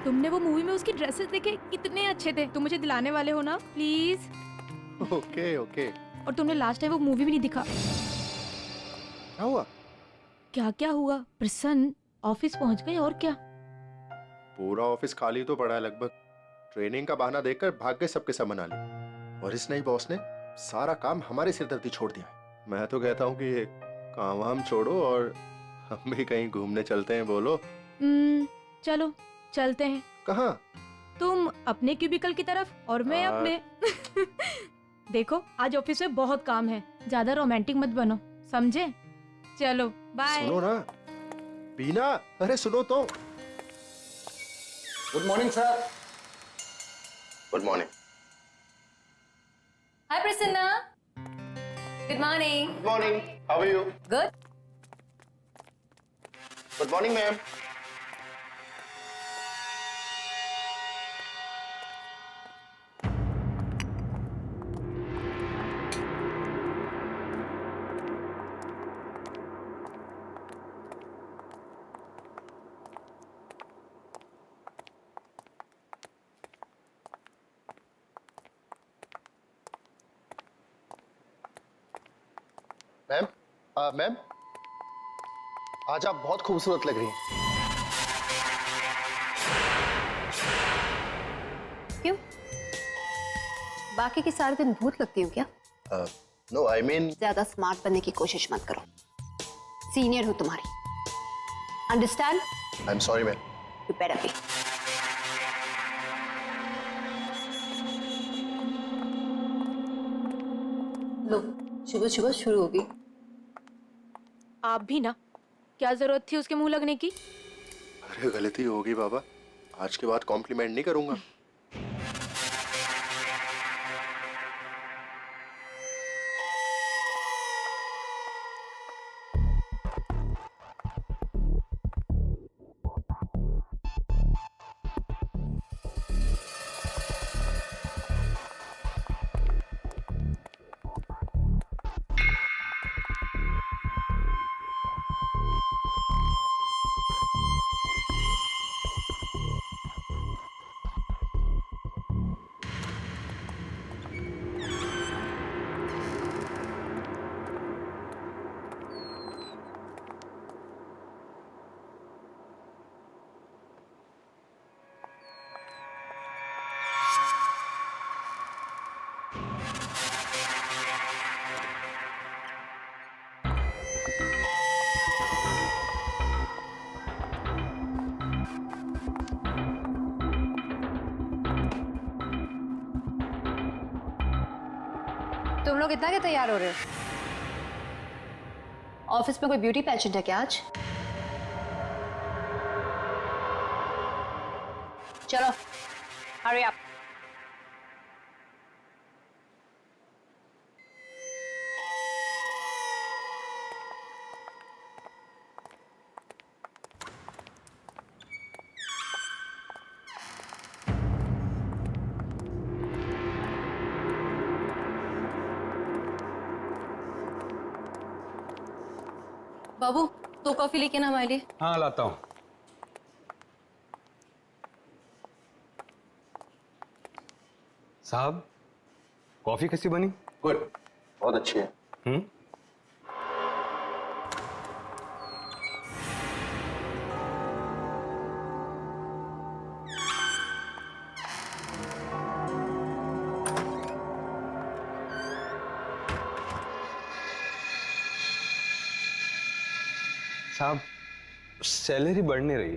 तुमने वो मूवी में उसकी ड्रेसेस देखे, कितने अच्छे थे। तुम मुझे दिलाने वाले हो ना प्लीज? Okay okay. और तुमने लास्ट टाइम वो मूवी भी नहीं दिखा। क्या हुआ? क्या क्या हुआ? प्रसन्न ऑफिस पहुंच गए और क्या? पूरा ऑफिस खाली तो पड़ा है लगभग। ट्रेनिंग का बहाना देकर भाग गए सबके सब मना लिए। और इस नई बॉस ने सारा काम हमारे सिरदर्दी छोड़ दिया। मैं तो कहता हूँ कि ये काम वाम छोड़ो और हम भी कहीं घूमने चलते हैं। बोलो चलो चलते हैं। कहाँ? तुम अपने क्यूबिकल की तरफ और मैं अपने। देखो आज ऑफिस में बहुत काम है, ज्यादा रोमांटिक मत बनो, समझे? चलो बाय। सुनो ना बीना, अरे सुनो तो। Good morning sir. Good morning. Hi Prasanna. Good morning. Good morning, how are you? Good. Good morning ma'am. Ma'am, ma'am आज आप बहुत खूबसूरत लग रही हैं। क्यों? बाकी के सारे दिन भूत लगती हूँ क्या? नो आई मीन, ज्यादा स्मार्ट बनने की कोशिश मत करो, सीनियर हूँ तुम्हारी, understand? I am sorry ma'am. You better be. लो सुबह सुबह शुरू होगी। आप भी ना, क्या जरूरत थी उसके मुंह लगने की? अरे गलती होगी बाबा, आज के बाद कॉम्प्लीमेंट नहीं करूंगा। तुम लोग इतना क्या तैयार हो रहे हो? ऑफिस में कोई ब्यूटी पेजेंट है क्या आज? चलो हरी अप। बाबू तो कॉफी लेके ना हमारे लिए। हाँ लाता हूँ। साहब कॉफी कैसी बनी? गुड, बहुत अच्छी है। साहब सैलरी बढ़ नहीं रही,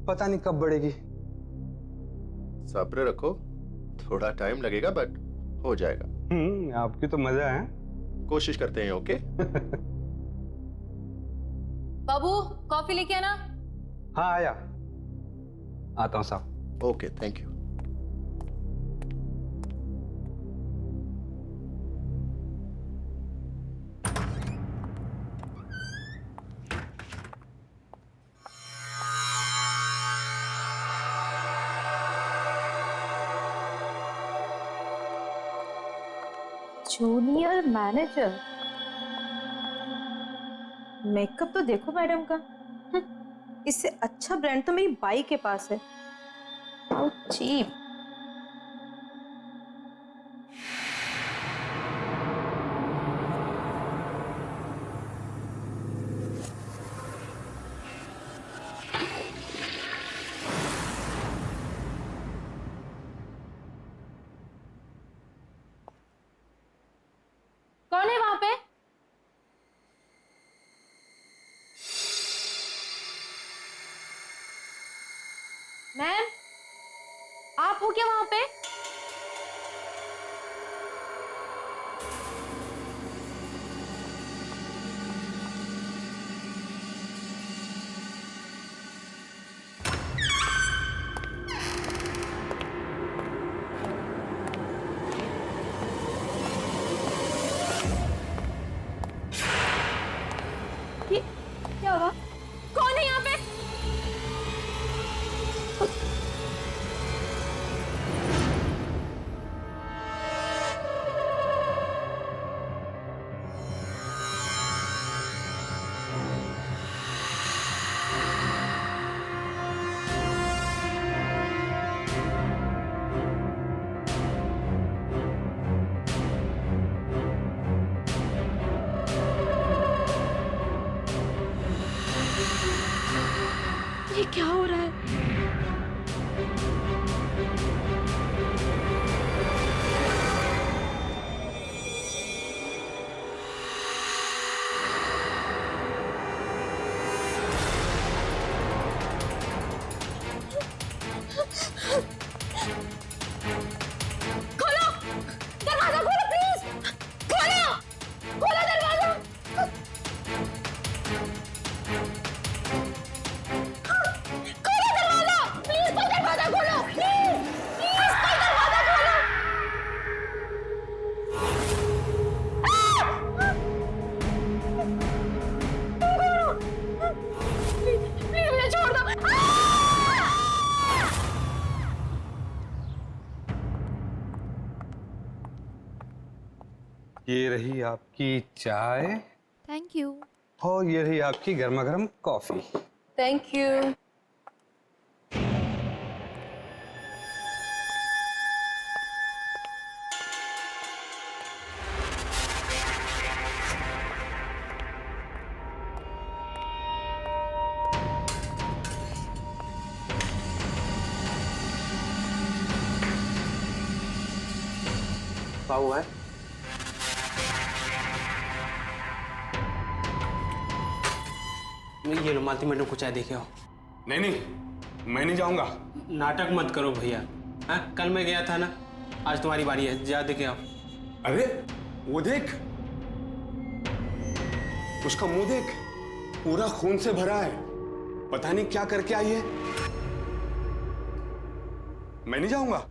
पता नहीं कब बढ़ेगी। सब्र रखो, थोड़ा टाइम लगेगा बट हो जाएगा। आपकी तो मजा है। कोशिश करते हैं। ओके बाबू कॉफी लेके आना। हाँ आया, आता हूँ साहब। Okay, thank you. Junior manager, makeup तो देखो मैडम का। इससे अच्छा ब्रांड तो मेरी बाई के पास है। How cheap. कौन है वहां पे? मैम, आप हो क्या वहां पे? ये क्या हुआ? कौन है यहाँ पे? ये क्या हो रहा है? खोलो! दरवाजा खोलो प्लीज! खोलो! खोलो दरवाजा! खोलो दरवाजा! प्लीज कोई दरवाजा खोलो! प्लीज! प्लीज कोई दरवाजा खोलो! प्लीज प्लीज मुझे छोड़ दो! ये रही आपकी चाय थैंक यू। और ये रही आपकी गर्मा गर्म कॉफी। Thank you. क्या हुआ है? ये लो मालती मैडम को चाय देके आओ। नहीं नहीं, मैं नहीं जाऊंगा। नाटक मत करो भैया। हाँ, कल मैं गया था ना, आज तुम्हारी बारी है, जा देके आओ। अरे वो देख, उसका मुंह देख, पूरा खून से भरा है। पता नहीं क्या करके आई है। मैं नहीं जाऊंगा।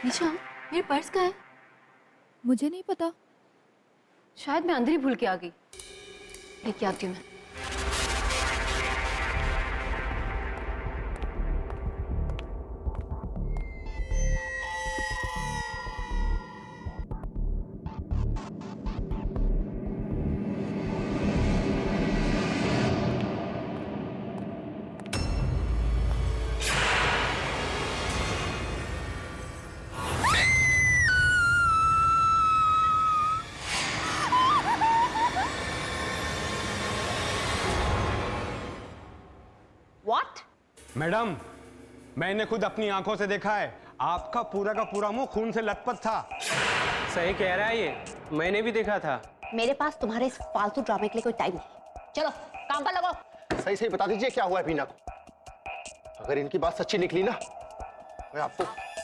निशा, मेरे पर्स कहाँ है? मुझे नहीं पता। शायद मैं अंदर ही भूल के आ गई। लेके आती हूँ मैं। What? मैडम, मैंने खुद अपनी आंखों से देखा है, आपका पूरा का पूरा मुंह खून से लथपथ था। सही कह रहा है ये, मैंने भी देखा था। मेरे पास तुम्हारे इस फालतू ड्रामे के लिए कोई टाइम नहीं। चलो काम पर लगो। सही सही बता दीजिए क्या हुआ है बीना को। अगर इनकी बात सच्ची निकली ना, मैं आपको।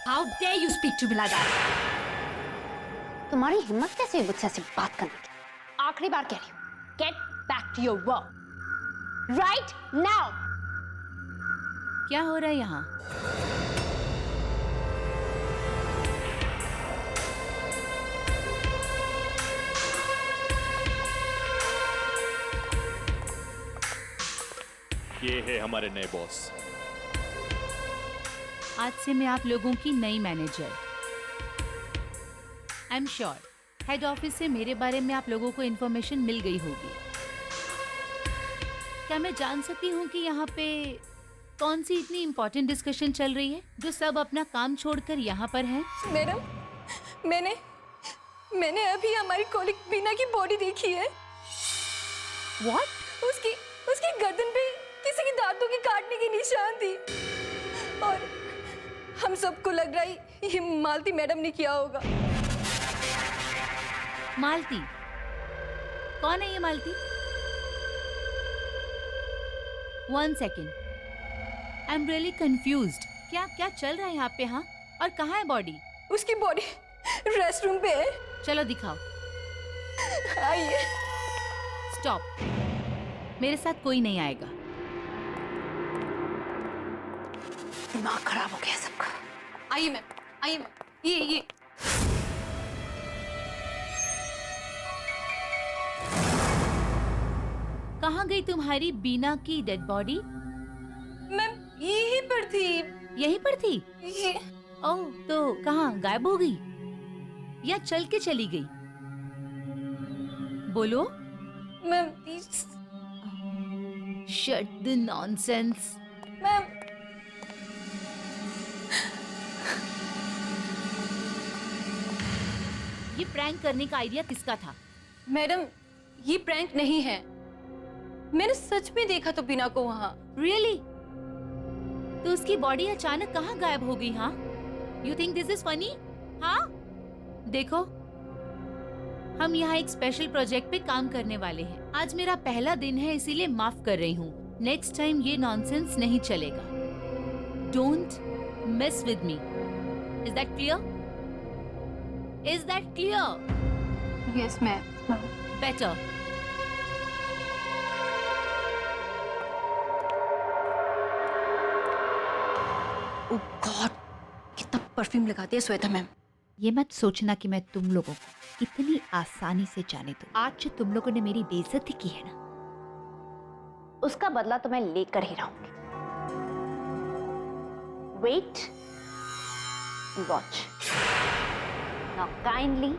How dare you speak to me like that? तुम्हारी हिम्मत कैसे हुई मुझसे ऐसे बात करने की? आखिरी बार कह रही हूँ, get back to your work right now. क्या हो रहा है यहाँ? ये है हमारे नए बॉस। आज से मैं आप लोगों की नई manager. I am sure head office से मेरे बारे में आप लोगों को इन्फॉर्मेशन मिल गई होगी। क्या मैं जान सकती हूँ कि यहाँ पे कौन सी इतनी इम्पोर्टेंट डिस्कशन चल रही है जो सब अपना काम छोड़कर यहाँ पर हैं? मैडम, मैंने अभी हमारी कॉलिग बीना की बॉडी देखी है। What? उसकी गर्दन पे किसी की दांतों के काटने की निशान थी और हम सबको लग रहा है ये मालती मैडम ने किया होगा। मालती? कौन है ये मालती? 1 second. I'm really confused. क्या चल रहा है यहाँ पे? हाँ, और कहाँ है बॉडी? उसकी बॉडी रेस्ट रूम पे है। चलो दिखाओ। आइए। स्टॉप, मेरे साथ कोई नहीं आएगा। दिमाग खराब हो गया सबका। आइए मैम, ये कहाँ गई तुम्हारी बीना की डेड बॉडी? मैम यहीं पर थी। यहीं पर थी? ये ओह, तो कहाँ गायब हो गई या चल के चली गई? बोलो। Ma'am please. Shut the nonsense. Ma'am ये प्रैंक करने का आइडिया किसका था? मैडम ये प्रैंक नहीं है, मैंने सच में देखा तो बीना को वहाँ। रियली? तो उसकी बॉडी अचानक कहाँ गायब हो गई? हाँ, you think this is funny? हाँ, देखो हम यहाँ एक स्पेशल प्रोजेक्ट पे काम करने वाले हैं। आज मेरा पहला दिन है, इसीलिए माफ कर रही हूँ। नेक्स्ट टाइम ये नॉनसेंस नहीं चलेगा। Don't mess with me. Is that clear? Is that clear? Yes ma'am. Better. Oh God, कितना परफ्यूम लगाती है श्वेता मैम। ये मत सोचना कि मैं तुम लोगों को इतनी आसानी से जाने दूं। आज जो तुम लोगों ने मेरी बेइज्जती की है ना, उसका बदला तो मैं लेकर ही रहूंगी। Wait, watch. Now kindly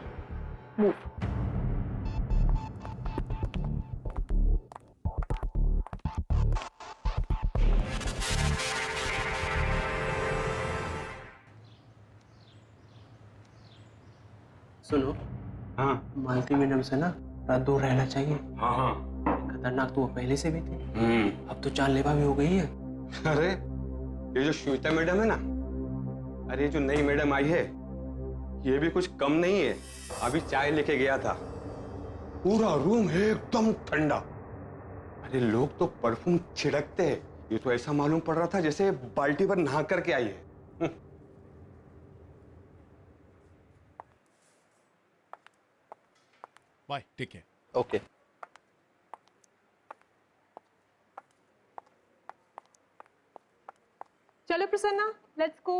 move. सुनो, हाँ मालती मैडम से ना थोड़ा दूर रहना चाहिए। हाँ हाँ। खतरनाक तो वो पहले से भी थी, अब तो जानलेवा भी हो गई है। अरे ये जो श्वेता मैडम है ना, अरे जो नई मैडम आई है, ये भी कुछ कम नहीं है। अभी चाय लेके गया था, पूरा रूम है एकदम ठंडा। अरे लोग तो परफ्यूम छिड़कते हैं, ये तो ऐसा मालूम पड़ रहा था जैसे बाल्टी पर नहा करके आई है। Bye, take care. ओके। चलो प्रसन्ना, लेट्स गो।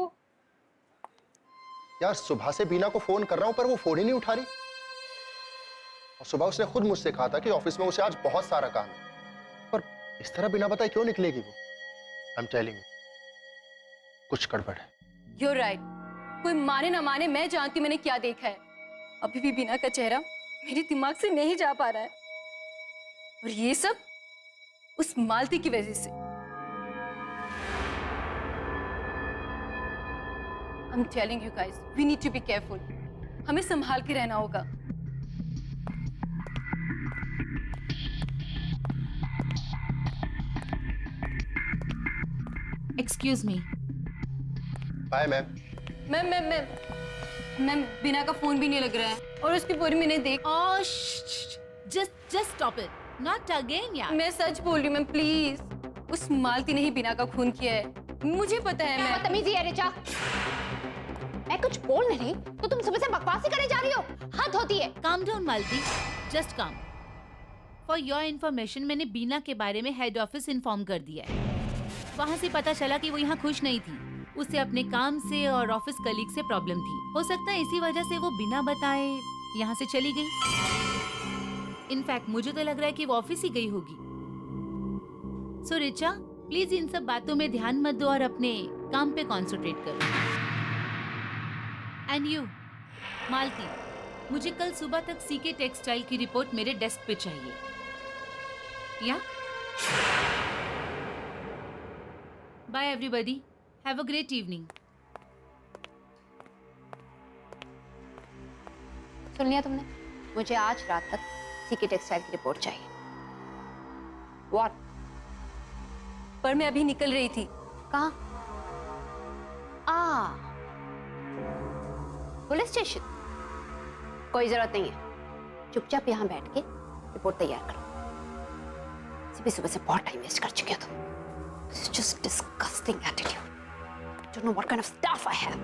यार सुबह से बीना को फोन कर रहा हूं पर वो फोन ही नहीं उठा रही। और सुबह उसने खुद मुझसे कहा था कि ऑफिस में उसे आज बहुत सारा काम है, पर इस तरह बिना बताए क्यों निकलेगी वो? आई एम टेलिंग यू, कुछ गड़बड़ है। You're right. कोई माने ना माने, मैं जानती हूँ मैंने क्या देखा है। अभी भी बीना का चेहरा मेरे दिमाग से नहीं जा पा रहा है, और ये सब उस मालती की वजह से। I'm telling you guys, we need to be careful. हमें संभाल के रहना होगा। Excuse me. Bye ma'am. Ma'am Bina का फोन भी नहीं लग रहा है, और उसकी पूरी मैंने देख। Oh, just stop it. Not again, यार। मैं सच बोल रही हूँ मैम, प्लीज। उस मालती ने ही बीना का खून किया है, मुझे पता है। क्या मैम बदतमीजी है रिचा? मैं कुछ बोल नहीं तो तुम सुबह से बकवास ही करे जा रही हो। हद होती है। Calm down, Malti. Just calm. For your information, मैंने बीना के बारे में हेड ऑफिस इन्फॉर्म कर दिया है। वहाँ से पता चला कि वो यहाँ खुश नहीं थी। उसे अपने काम से और ऑफिस कलीग से प्रॉब्लम थी। हो सकता है इसी वजह से वो बिना बताए यहाँ से चली गई। इनफैक्ट मुझे तो लग रहा है कि वो ऑफिस ही गई होगी। सो रिचा, प्लीज इन सब बातों में ध्यान मत दो और अपने काम पे कॉन्सेंट्रेट करो। एंड यू मालती, मुझे कल सुबह तक सीके टेक्सटाइल की रिपोर्ट मेरे डेस्क पे चाहिए। Yeah bye everybody, have a great evening. सुन लिया तुमने? मुझे आज रात तक सीके टेक्सटाइल की रिपोर्ट चाहिए। व्हाट? पर मैं अभी निकल रही थी। कहाँ? Police station? कोई जरूरत नहीं है, चुपचाप यहाँ बैठ के रिपोर्ट तैयार करो। सुबह सुबह से बहुत टाइम वेस्ट कर चुके हो तुम। It's just disgusting attitude. Don't know what kind of stuff I have.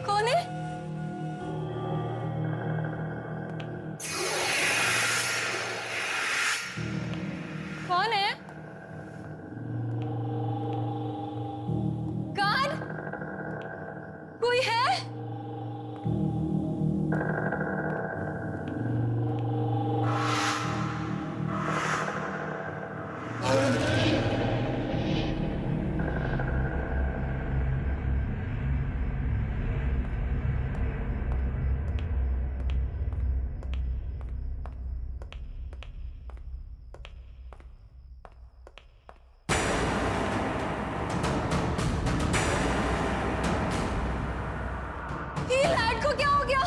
कौन है? कौन है? कौन? कोई है? ये लैड को क्या हो गया?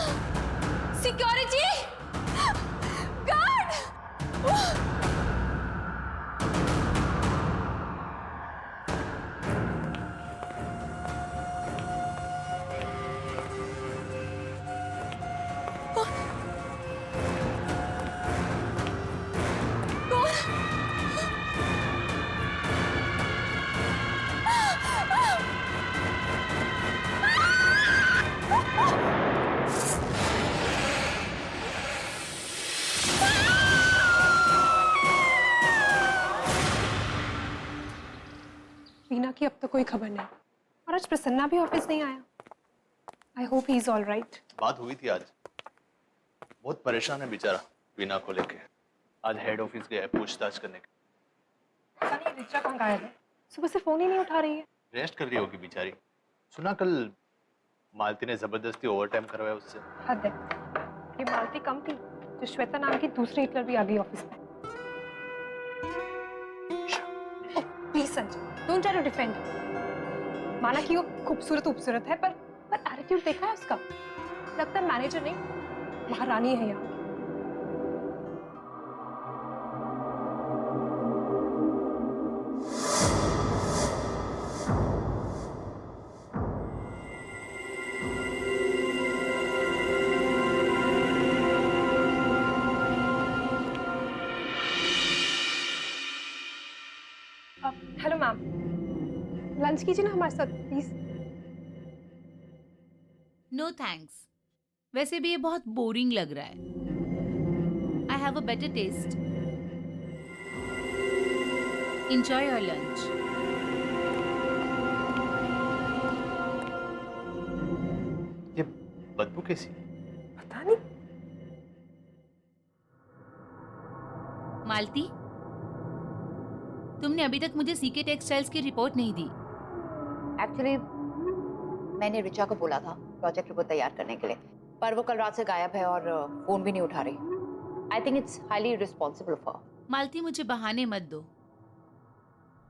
Security guard! वीना की अब तक कोई खबर नहीं, और आज प्रसन्ना भी ऑफिस नहीं आया। I hope he is all right. बात हुई थी आज, बहुत परेशान है बेचारा वीना को लेके। आज हेड ऑफिस गया है पूछताछ करने के। पता नहीं रिचा कहाँ गायब है, सुबह से फोन ही नहीं उठा रही है। रेस्ट कर रही होगी बेचारी। सुना कल मालती ने जबरदस्ती ओवरटाइम करवाया उससे। हद है, ये मालती कम थी जो श्वेता नाम की दूसरी हिटलर भी आ गई ऑफिस में। Please Sanjay, don't try to defend. माना कि वो खूबसूरत है, पर एटीट्यूड देखा है उसका? लगता है मैनेजर नहीं महारानी है यहाँ। हेलो मैम, लंच कीजिए ना हमारे साथ प्लीज। नो थैंक्स, वैसे भी ये बहुत बोरिंग लग रहा है। I have a better test. Enjoy your lunch. ये बदबू कैसी? पता नहीं। मालती, तुमने अभी तक मुझे सीके टेक्सटाइल्स की रिपोर्ट नहीं दी। एक्चुअली मैंने रिचा को बोला था प्रोजेक्ट रिपोर्ट तैयार करने के लिए, पर वो कल रात से गायब है और फोन भी नहीं उठा रही। I think it's highly irresponsible of her. Malti, मुझे बहाने मत दो।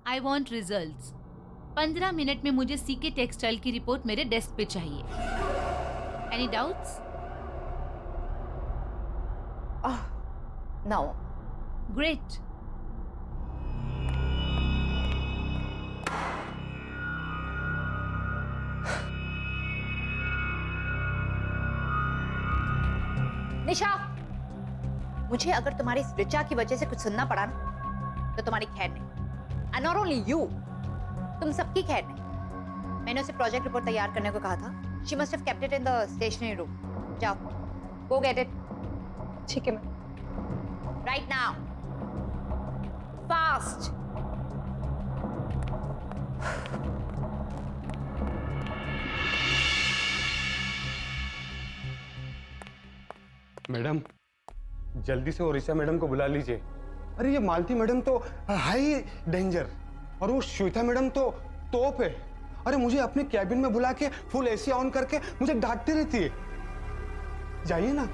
I want results. 15 मिनट में मुझे सीके टेक्सटाइल की रिपोर्ट मेरे डेस्क पे चाहिए। Any doubts? नो। ग्रेट। निशा, मुझे अगर तुम्हारी इस ऋचा की वजह से कुछ सुनना पड़ा ना तो तुम्हारी खैर नहीं। एंड नॉट ओनली यू, तुम सबकी खैर नहीं। मैंने उसे प्रोजेक्ट रिपोर्ट तैयार करने को कहा था। She must have kept it in the stationery room. जाओ, गो गेट इट। ठीक है ma'am. Right now, fast. Madam, जल्दी से ओरिसा मैडम को बुला लीजिए। अरे ये मालती मैडम तो हाई डेंजर, और वो श्वेता मैडम तो तोप है। अरे मुझे अपने कैबिन में बुला के फुल एसी ऑन करके मुझे डांटती रहती है। जाइए ना।